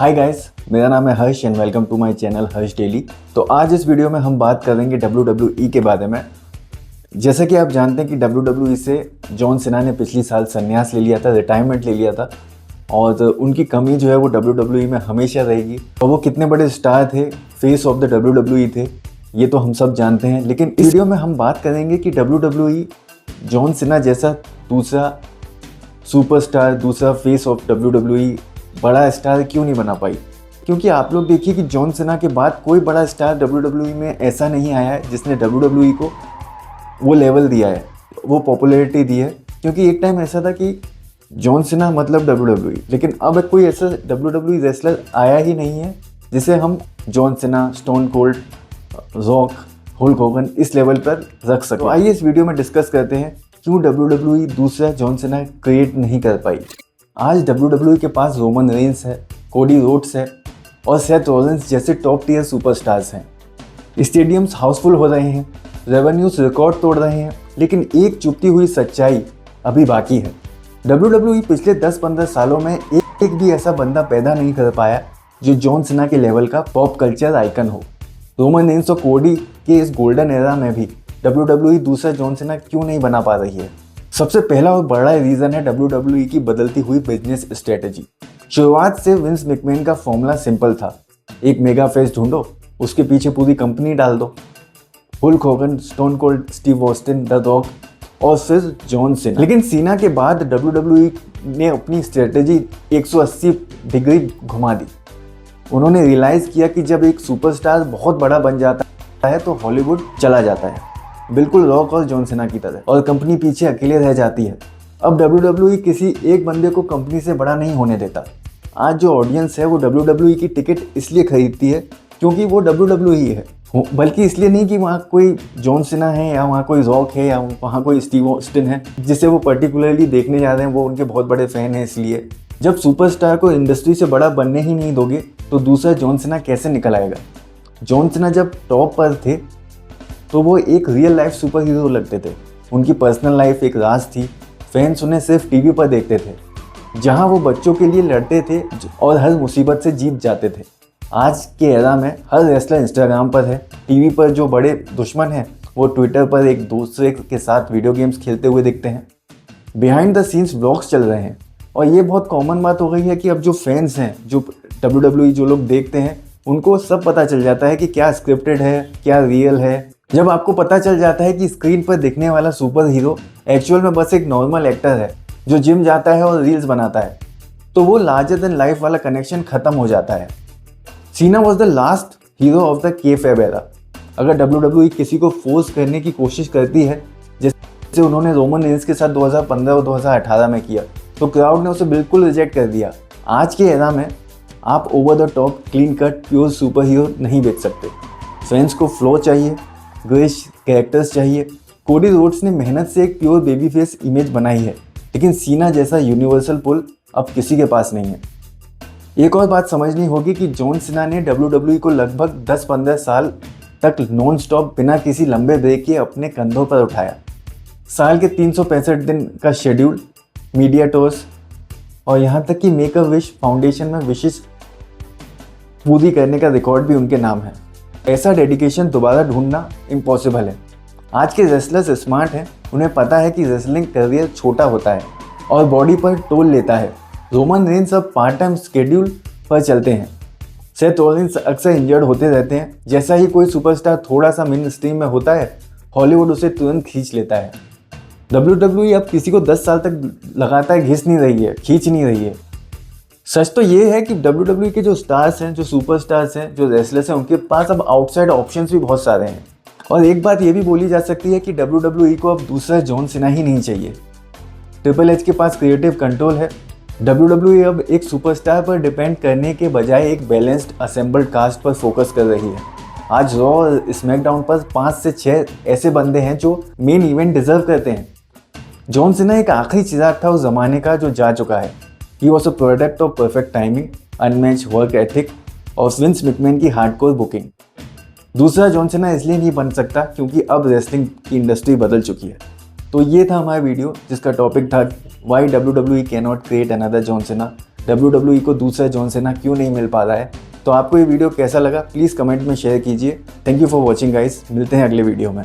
Hi guys, मेरा नाम है Harsh and welcome to my channel Harsh Daily. तो आज इस वीडियो में हम बात करेंगे WWE के बारे में। जैसा कि आप जानते हैं कि WWE से जॉन सीना ने पिछली साल संन्यास ले लिया था, रिटायरमेंट ले लिया था और उनकी कमी जो है वो WWE में हमेशा रहेगी। और वो कितने बड़े स्टार थे, फेस ऑफ द WWE थे, ये तो हम सब जानते हैं। लेकिन इस वीडियो में हम बात करेंगे कि WWE जॉन सीना जैसा दूसरा सुपरस्टार, दूसरा फेस ऑफ WWE बड़ा स्टार क्यों नहीं बना पाई। क्योंकि आप लोग देखिए कि जॉन सीना के बाद कोई बड़ा स्टार WWE में ऐसा नहीं आया है जिसने WWE को वो लेवल दिया है, वो पॉपुलैरिटी दी है। क्योंकि एक टाइम ऐसा था कि जॉन सीना मतलब WWE, लेकिन अब कोई ऐसा WWE रेसलर आया ही नहीं है जिसे हम John Cena, Stone Cold, Rock, Hulk Hogan इस लेवल पर रख सकें। तो आइए इस वीडियो में डिस्कस करते हैं क्यों WWE दूसरा जॉन सीना क्रिएट नहीं कर पाई। आज WWE के पास रोमन रेंस है, कोडी रोड्स है और सेथ रॉलिंस जैसे टॉप टियर सुपरस्टार्स हैं। स्टेडियम्स हाउसफुल हो रहे हैं, रेवेन्यूज रिकॉर्ड तोड़ रहे हैं, लेकिन एक चुपती हुई सच्चाई अभी बाकी है। WWE पिछले 10-15 सालों में एक भी ऐसा बंदा पैदा नहीं कर पाया जो जॉन सीना के लेवल का पॉप कल्चर आइकन हो। रोमन रेंस और कोडी के इस गोल्डन एरा में भी WWE दूसरा जॉन सीना क्यों नहीं बना पा रही है। सबसे पहला और बड़ा रीज़न है WWE की बदलती हुई बिजनेस स्ट्रेटजी। शुरुआत से विंस मैकमैन का फॉर्मूला सिंपल था, एक मेगा फेस ढूंढो, उसके पीछे पूरी कंपनी डाल दो। Hulk Hogan, Stone Cold Steve Austin, the Rock और फिर जॉन सीना। लेकिन सीना के बाद WWE ने अपनी स्ट्रेटजी 180 डिग्री घुमा दी। उन्होंने रियलाइज़ किया कि जब एक सुपरस्टार बहुत बड़ा बन जाता है तो हॉलीवुड चला जाता है, बिल्कुल रॉक और जॉन सीना की तरह, और कंपनी पीछे अकेले रह जाती है। अब WWE किसी एक बंदे को कंपनी से बड़ा नहीं होने देता। आज जो ऑडियंस है वो WWE की टिकट इसलिए खरीदती है क्योंकि वो WWE है, बल्कि इसलिए नहीं कि वहाँ कोई जॉन सीना है या वहाँ कोई रॉक है या वहाँ कोई स्टीव ऑस्टिन है जिसे वो पर्टिकुलरली देखने जा रहे हैं, वो उनके बहुत बड़े फ़ैन हैं। इसलिए जब सुपरस्टार को इंडस्ट्री से बड़ा बनने ही नहीं दोगे तो दूसरा जॉन सीना कैसे निकल आएगा। जॉन सीना जब टॉप पर थे तो वो एक रियल लाइफ सुपर हीरो लगते थे। उनकी पर्सनल लाइफ एक राज थी। फैंस उन्हें सिर्फ टीवी पर देखते थे, जहां वो बच्चों के लिए लड़ते थे और हर मुसीबत से जीत जाते थे। आज के एरा में हर रेसलर इंस्टाग्राम पर है, टीवी पर जो बड़े दुश्मन हैं वो ट्विटर पर एक दूसरे के साथ वीडियो गेम्स खेलते हुए दिखते हैं। बिहाइंड द सीन्स व्लॉग्स चल रहे हैं और ये बहुत कॉमन बात हो गई है कि अब जो फैंस हैं, जो WWE जो लोग देखते हैं, उनको सब पता चल जाता है कि क्या स्क्रिप्टेड है, क्या रियल है। जब आपको पता चल जाता है कि स्क्रीन पर दिखने वाला सुपर हीरो एक्चुअल में बस एक नॉर्मल एक्टर है जो जिम जाता है और रील्स बनाता है, तो वो लार्जर देन लाइफ वाला कनेक्शन खत्म हो जाता है। Cena was the last hero of the kayfabe era. अगर WWE किसी को फोर्स करने की कोशिश करती है, जैसे उन्होंने रोमन रेंस के साथ 2015 और 2018 में किया, तो क्राउड ने उसे बिल्कुल रिजेक्ट कर दिया। आज के एरा में आप over the top, clean cut, pure super hero नहीं बेच सकते। फैंस को फ्लो चाहिए, ग्रेश कैरेक्टर्स चाहिए। कोडी रोड्स ने मेहनत से एक प्योर बेबी फेस इमेज बनाई है, लेकिन सीना जैसा यूनिवर्सल पुल अब किसी के पास नहीं है। एक और बात समझनी होगी कि जॉन सीना ने WWE को लगभग 10-15 साल तक नॉन स्टॉप बिना किसी लंबे ब्रेक के अपने कंधों पर उठाया। साल के 365 दिन का शेड्यूल, मीडिया टूर्स और यहाँ तक कि मेक अ विश फाउंडेशन में विशेष पूरी करने का रिकॉर्ड भी उनके नाम है। ऐसा डेडिकेशन दोबारा ढूंढना इम्पॉसिबल है। आज के रेसलर्स स्मार्ट हैं, उन्हें पता है कि रेसलिंग करियर छोटा होता है और बॉडी पर टोल लेता है। रोमन रेंस अब पार्ट टाइम स्केड्यूल पर चलते हैं। सेथ रॉलिंस अक्सर इंजर्ड होते रहते हैं। जैसा ही कोई सुपरस्टार थोड़ा सा मेन स्ट्रीम में होता है, हॉलीवुड उसे तुरंत खींच लेता है। WWE अब किसी को 10 साल तक लगातार खींच नहीं रही है। सच तो ये है कि WWE के जो स्टार्स हैं, जो सुपरस्टार्स हैं, जो रेसलर्स हैं, उनके पास अब आउटसाइड ऑप्शंस भी बहुत सारे हैं। और एक बात ये भी बोली जा सकती है कि WWE को अब दूसरा जॉन सीना ही नहीं चाहिए। ट्रिपल एच के पास क्रिएटिव कंट्रोल है। WWE अब एक सुपरस्टार पर डिपेंड करने के बजाय एक बैलेंस्ड असेंबल्ड कास्ट पर फोकस कर रही है। आज रॉ और स्मैकडाउन पर 5 से 6 ऐसे बंदे हैं जो मेन इवेंट डिजर्व करते हैं। जॉन सीना एक आखिरी चिराग था उस जमाने का जो जा चुका है। He was a product of perfect timing, unmatched work ethic और विंस मैकमैन की हार्डकोर बुकिंग। दूसरा जॉन सीना इसलिए नहीं बन सकता क्योंकि अब रेसलिंग की इंडस्ट्री बदल चुकी है। तो ये था हमारा वीडियो जिसका टॉपिक था Why WWE cannot create another John Cena. WWE को दूसरा जॉन सीना क्यों नहीं मिल पा रहा है। तो आपको ये वीडियो कैसा लगा प्लीज़ कमेंट में शेयर कीजिए। Thank you for watching guys, मिलते हैं अगले वीडियो में।